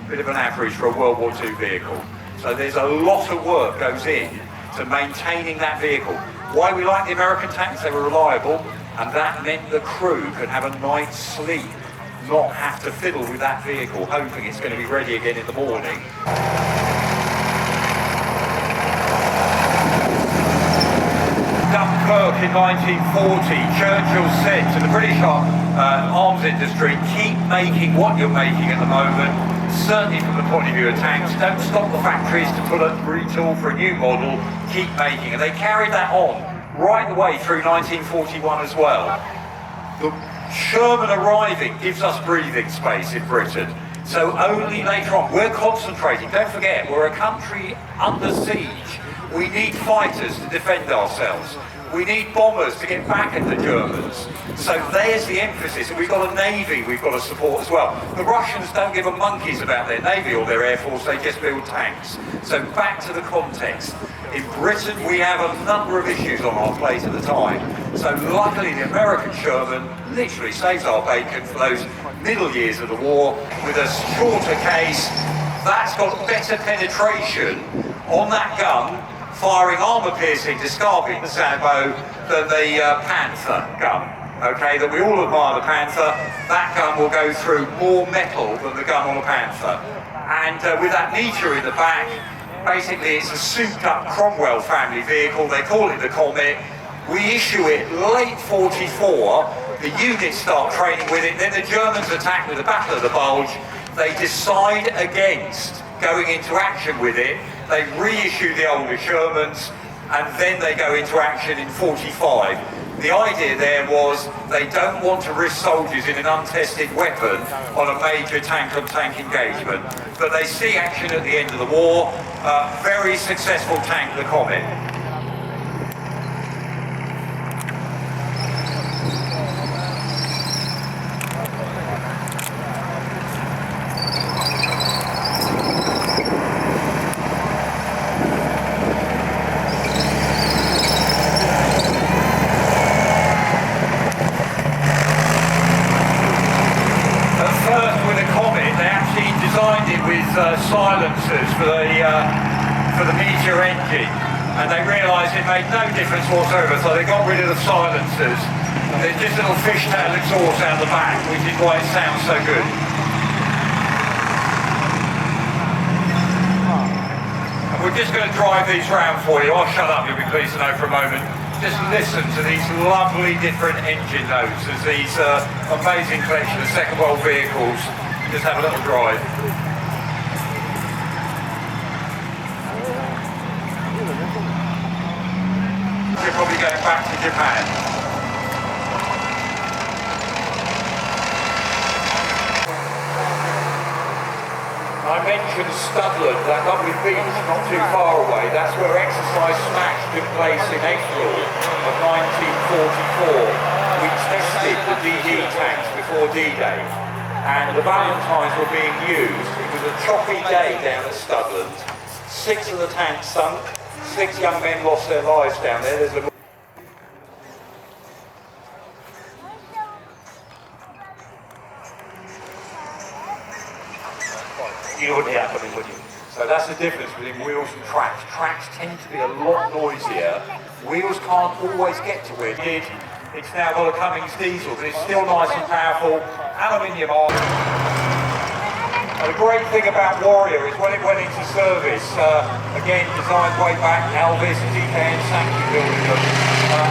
bit of an average for a World War II vehicle. So there's a lot of work goes in to maintaining that vehicle. Why we like the American tanks? They were reliable, and that meant the crew could have a night's sleep, not have to fiddle with that vehicle, hoping it's going to be ready again in the morning. Dunkirk in 1940, Churchill said to the British arms industry, keep making what you're making at the moment, certainly from the point of view of tanks. Don't stop the factories to put a retool for a new model, keep making. And they carried that on right the way through 1941 as well. The Sherman arriving gives us breathing space in Britain. So only later on, we're concentrating. Don't forget, we're a country under siege. We need fighters to defend ourselves. We need bombers to get back at the Germans. So there's the emphasis. And we've got a navy we've got to support as well. The Russians don't give a monkeys about their navy or their air force, they just build tanks. So back to the context. In Britain, we have a number of issues on our plate at the time. So luckily, the American Sherman literally saves our bacon for those middle years of the war with a shorter case. That's got better penetration on that gun, firing armour-piercing Descartes Sambo than the Panther gun. Okay, that we all admire the Panther. That gun will go through more metal than the gun on a Panther. And with that meter in the back, basically it's a souped-up Cromwell family vehicle. They call it the Comet. We issue it late 44. The units start training with it. Then the Germans attack with the Battle of the Bulge. They decide against going into action with it. They reissue the older Shermans, and then they go into action in 45. The idea there was they don't want to risk soldiers in an untested weapon on a major tank-on-tank engagement. But they see action at the end of the war. Very successful tank, the Comet. Silencers for the Meteor engine, and they realised it made no difference whatsoever, so they got rid of the silencers, and there's just a little fishtail exhaust out the back, which is why it sounds so good. And we're just going to drive these round for you. I'll shut up, you'll be pleased to know for a moment. Just listen to these lovely different engine notes as these amazing collection of Second World vehicles. Just have a little drive. We're probably going back to Japan. I mentioned Studland, that lovely beach not too far away. That's where Exercise Smash took place in April of 1944. We tested the DD tanks before D-Day, and the Valentines were being used. It was a choppy day down at Studland. 6 of the tanks sunk. 6 young men lost their lives down there. There's a you wouldn't hear that coming, would you? So that's the difference between wheels and tracks. Tracks tend to be a lot noisier. Wheels can't always get to where it did. It's now got a Cummins diesel, but it's still nice and powerful. Aluminium arm. And the great thing about Warrior is when it went into service, again, designed way back, Elvis, DKN, Sankey building them.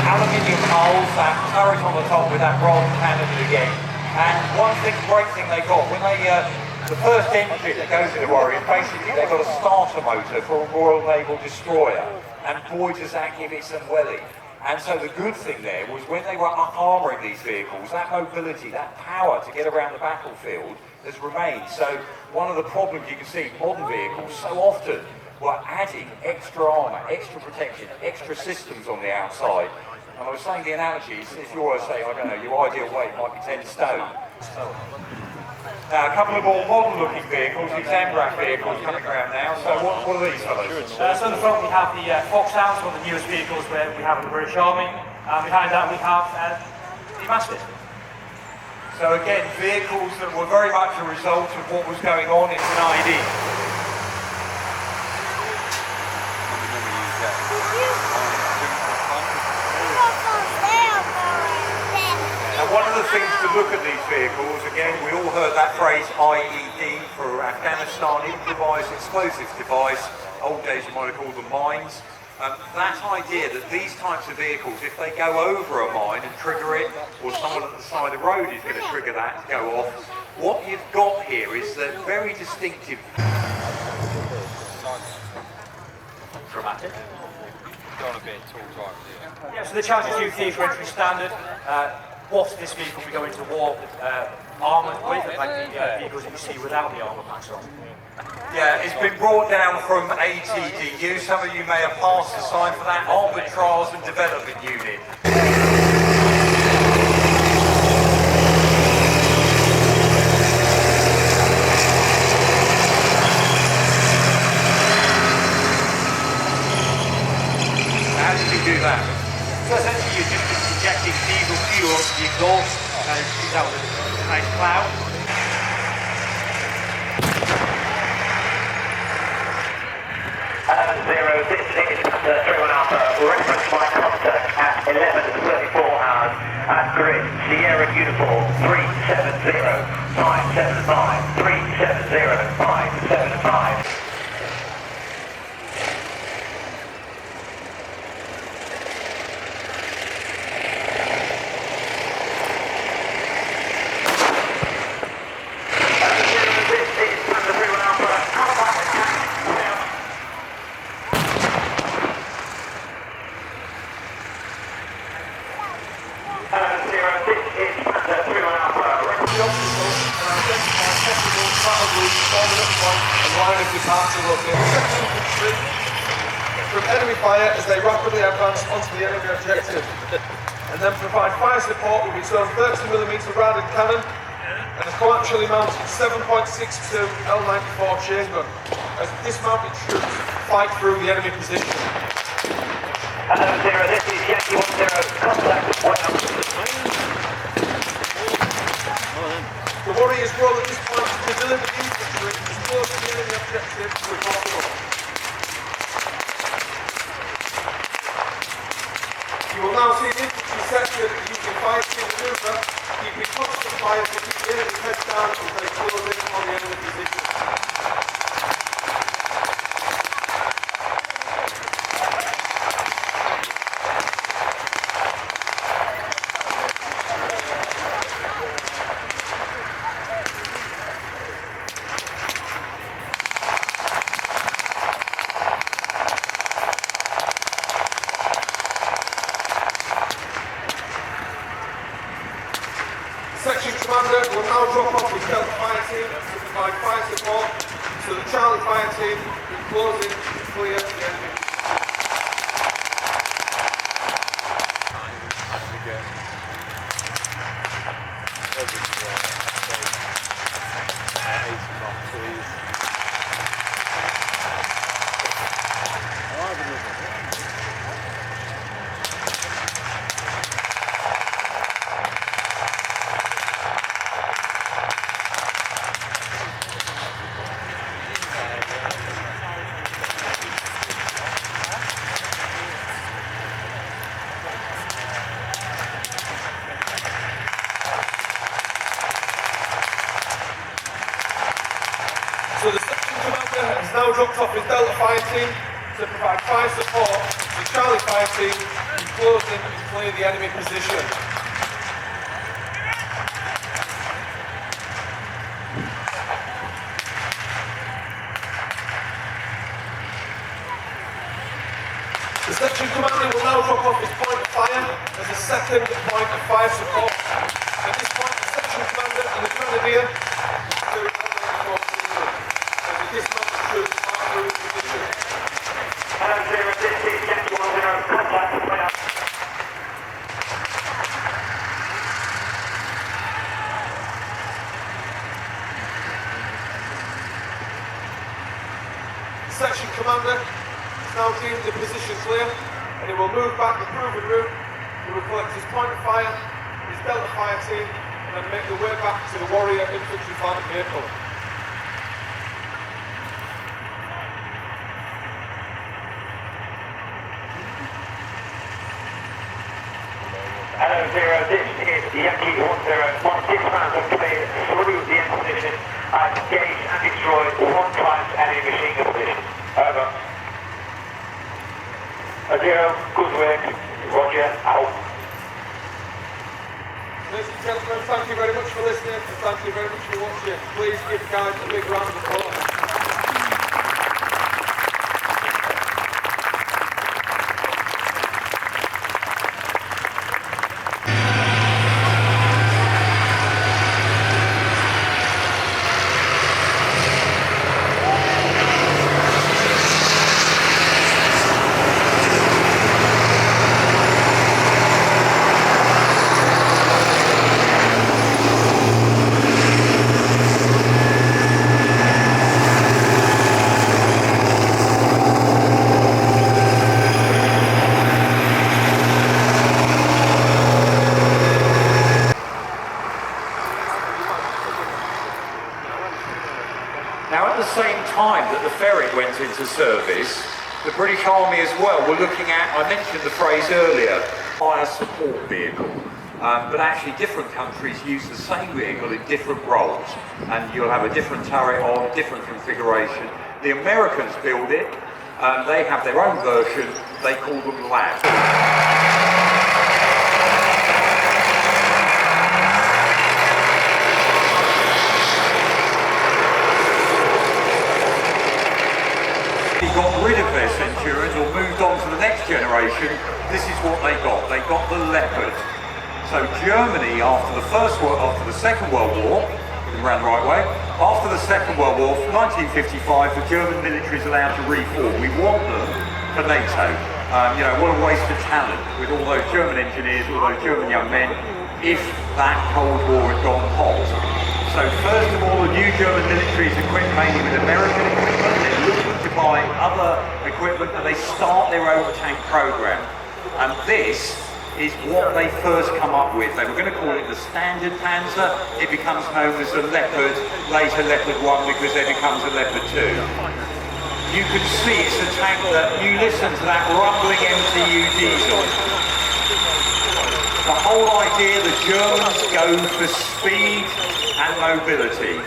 Aluminium hulls, that turret on the top with that bronze cannon again. And one great thing they got, when they, the first engine that goes into Warrior, basically they've got a starter motor for a Royal Naval destroyer. And boy does that give it some welly. And so the good thing there was when they were up-armouring these vehicles, that mobility, that power to get around the battlefield has remained. So one of the problems you can see, modern vehicles so often were adding extra armour, extra protection, extra systems on the outside. And I was saying the analogy is if you were to say, I don't know, your ideal weight might be 10 stone. Now, a couple of more modern-looking vehicles, these Ambrap vehicles coming around now. So what are these fellows? So in the front we have the Foxhounds, one of the newest vehicles we have in the British Army. Behind that we have the Mastiff. So again, vehicles that were very much a result of what was going on in an ID. Now one of the things to look at these vehicles, again, we all heard that phrase IED for Afghanistan, improvised explosives device, old days you might have called them mines. That idea that these types of vehicles, if they go over a mine and trigger it, or someone at the side of the road is going to trigger that to go off, what you've got here is that very distinctive. Dramatic. Gone a bit tall drive, yeah. Yeah, so the Challenger 2 theatre entry standard. What this vehicle will be going to war armoured with, like the vehicles that you see without the armour packs on. Yeah, it's been brought down from ATDU. Some of you may have passed the sign for that, Armoured Trials and Development Unit. How did he do that? So essentially you're just injecting diesel fuel onto the exhaust and shoot out with a nice cloud. This is 31 Alpha, reference my contact at 11:34 hours at grid Sierra Uniform 370-575, 370-575. From enemy fire as they rapidly advance onto the enemy objective, and then provide fire support with its own 30mm Radar cannon and a coaxially mounted 7.62 L94 chain gun as dismounted troops fight through the enemy position. Hello Zero, this is Yankee 10, contact The Warriors' role at this point is to deliver the infantry as close to the enemy objective as possible. You will now see the infantry section using fire team maneuver, keeping constant fire to keep the enemy heads down as they close in on the enemy position. Section commander will now drop off his Delta fire team to provide fire support, so the Charlie fire team will close in to clear the enemy. So the section commander has now dropped off his Delta fire team to provide fire support to the Charlie fire team to close in and clear the enemy position. The section commander will now drop off his point of fire as a second point of fire support. At this point, the section commander and the grenadier will dismount troops fire through the position. Hello Zero, this is Yankee 10, contact Section commander has now deemed the position clear, and he will move back the proven route. He will collect his point of fire, his Delta fire team, and and then make your way back to the Warrior Infantry Fighting Vehicle. Hello, Zero. This is Yankee 10. My dispatch have cleared through the end position. I've engaged and destroyed 1 times enemy machine gun position. Over. Zero, good work. Roger, out. Ladies and gentlemen, thank you very much for listening and thank you very much for watching. Please give guys a big round of applause. Now, at the same time that the ferret went into service, the British Army as well were looking at, I mentioned the phrase earlier, fire support vehicle. But actually different countries use the same vehicle in different roles. And you'll have a different turret on, different configuration. The Americans build it, they have their own version, they call them LAB. Got rid of their Centurions or moved on to the next generation, this is what they got. They got the Leopard. So Germany, after the Second World War, around the right way, after the Second World War, 1955, the German military is allowed to reform. We want them for NATO. You know, what a waste of talent with all those German engineers, all those German young men, if that Cold War had gone hot. So first of all, the new German military is equipped mainly with American equipment. They're looking to buy other equipment and they start their own tank program. And this is what they first come up with. They were going to call it the Standard Panzer. It becomes known as the Leopard, later Leopard 1 because there becomes a Leopard 2. You can see it's a tank that, you listen to that rumbling MTU diesel. The whole idea, the Germans go for speed and mobility.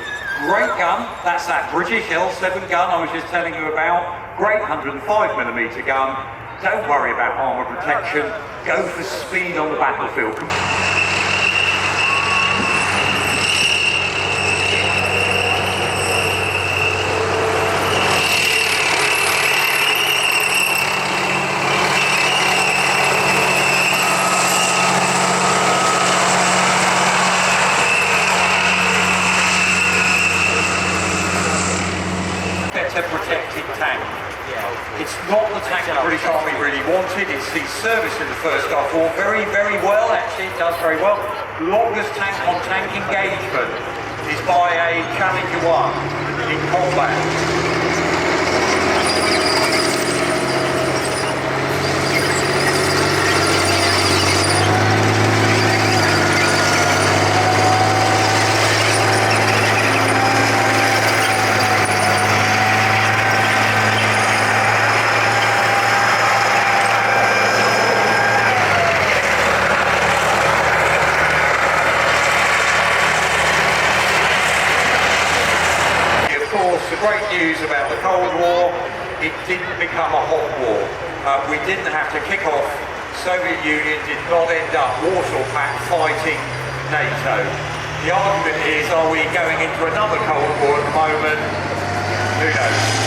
Great gun, that's that British L7 gun I was just telling you about. Great 105mm gun. Don't worry about armour protection. Go for speed on the battlefield. A protected tank. It's not the tank the British Army really wanted. It's the service in the First Gulf War very, very well. Actually, it does very well. Longest tank-on-tank engagement is by a Challenger 1 in combat. The great news about the Cold War, it didn't become a hot war. We didn't have to kick off. Soviet Union did not end up Warsaw Pact fighting NATO. The argument is, are we going into another Cold War at the moment? Who knows?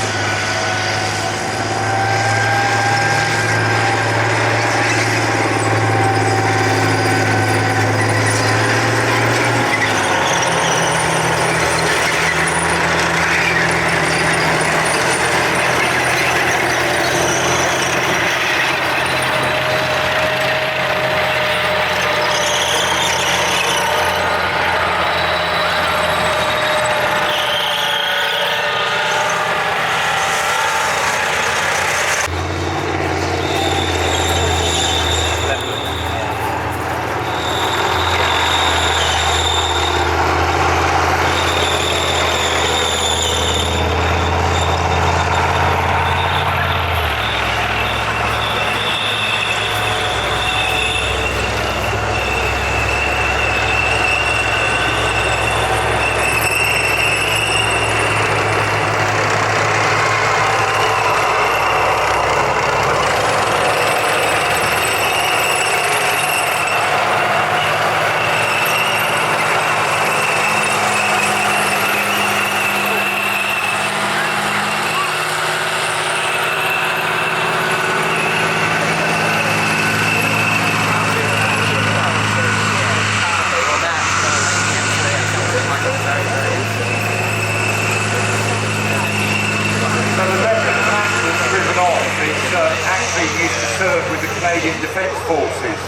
forces.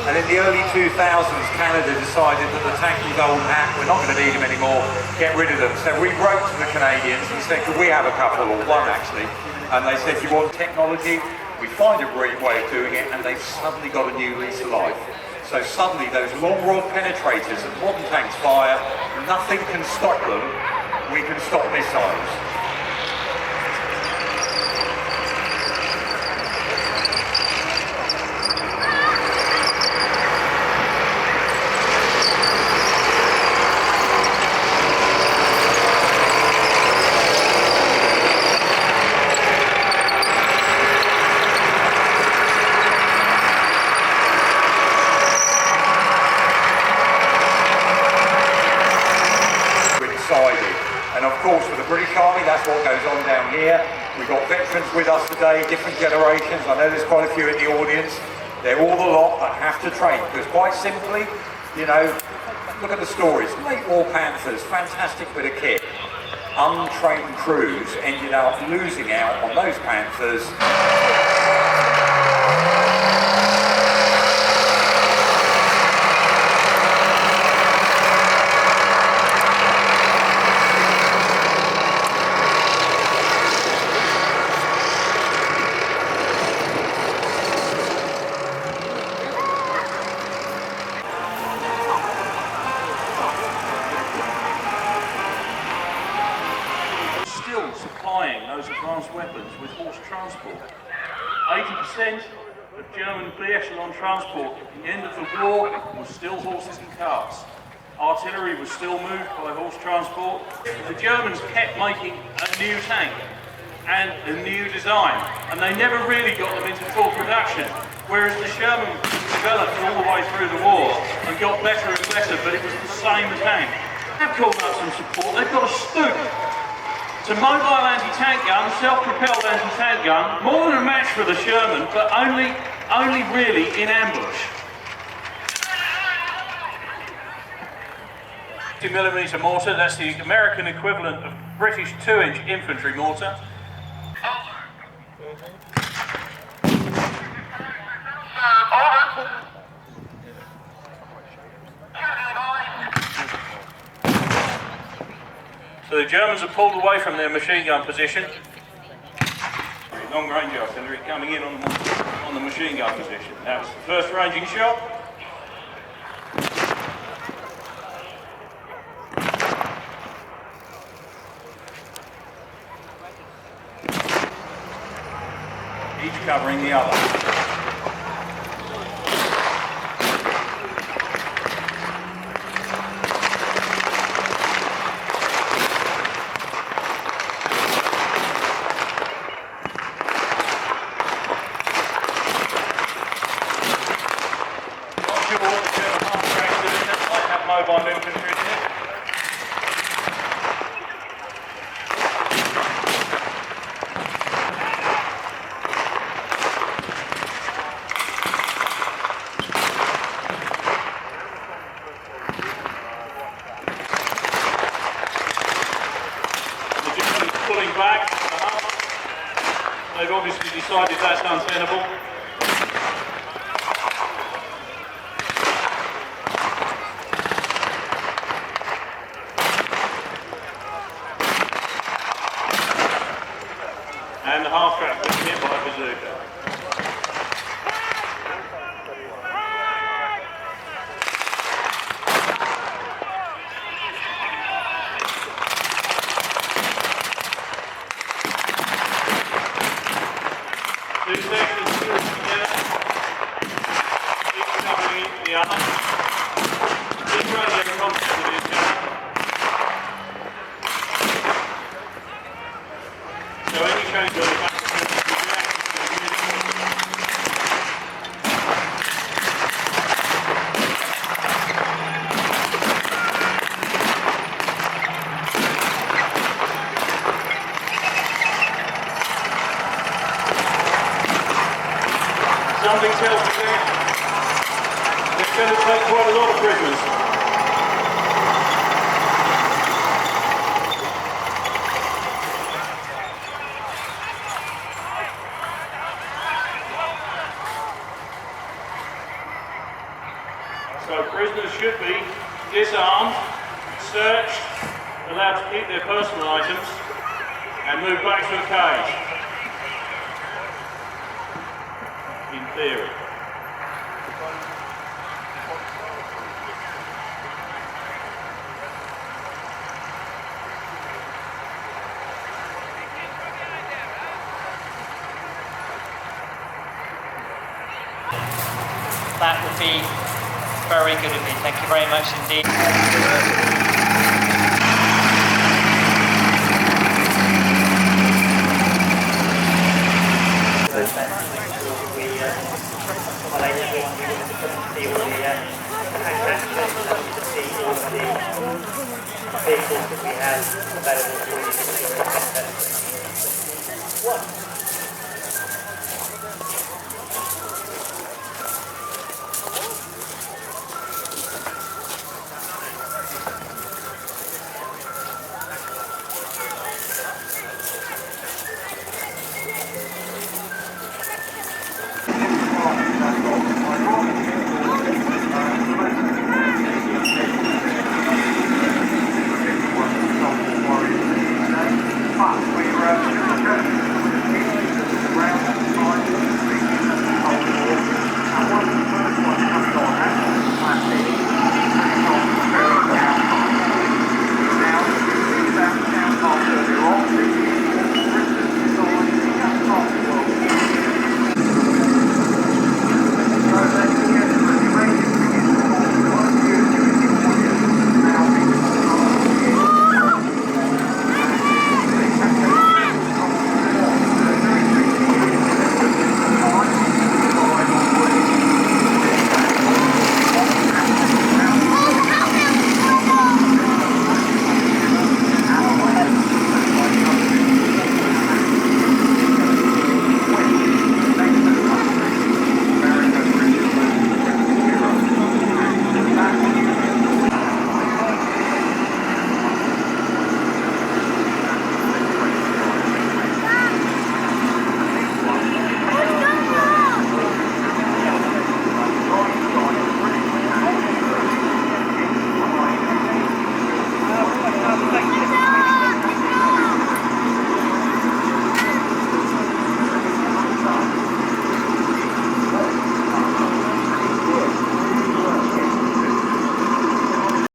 And in the early 2000s, Canada decided that the tank was old hat, we're not going to need them anymore, get rid of them. So we wrote to the Canadians and said, could we have a couple, or one actually? And they said, you want technology? We find a great way of doing it, and they've suddenly got a new lease of life. So suddenly those long rod penetrators that modern tanks fire, nothing can stop them. We can stop missiles. And of course, for the British Army, that's what goes on down here. We've got veterans with us today, different generations. I know there's quite a few in the audience. They're all the lot that have to train, because quite simply, you know, look at the stories. Late War Panthers, fantastic bit of kit. Untrained crews ended up losing out on those Panthers. Supplying those advanced weapons with horse transport. 80% of German echelon transport at the end of the war was still horses and carts. Artillery was still moved by horse transport. The Germans kept making a new tank and a new design, and they never really got them into full production, whereas the Sherman developed all the way through the war and got better and better, but it was the same tank. They've called up some support. They've got a Stoop. It's a mobile anti-tank gun, self-propelled anti-tank gun, more than a match for the Sherman, but only really in ambush. 2mm mortar, that's the American equivalent of British 2-inch infantry mortar. So the Germans have pulled away from their machine gun position. Long-range artillery coming in on the machine gun position. That was the first ranging shot. Each covering the other. Mobile infantry in it. The Germans pulling back. They've obviously decided that's untenable. And the half-track was hit by a bazooka. Two sections still together, each covering the other. Each radio contact with each other. So any change on the back something tells me they're going to take quite a lot of prisoners. workers should be disarmed, searched, allowed to keep their personal items, and moved back to a cage. In theory. That would be very good of you. Thank you very much indeed. Vehicles that we have available for you.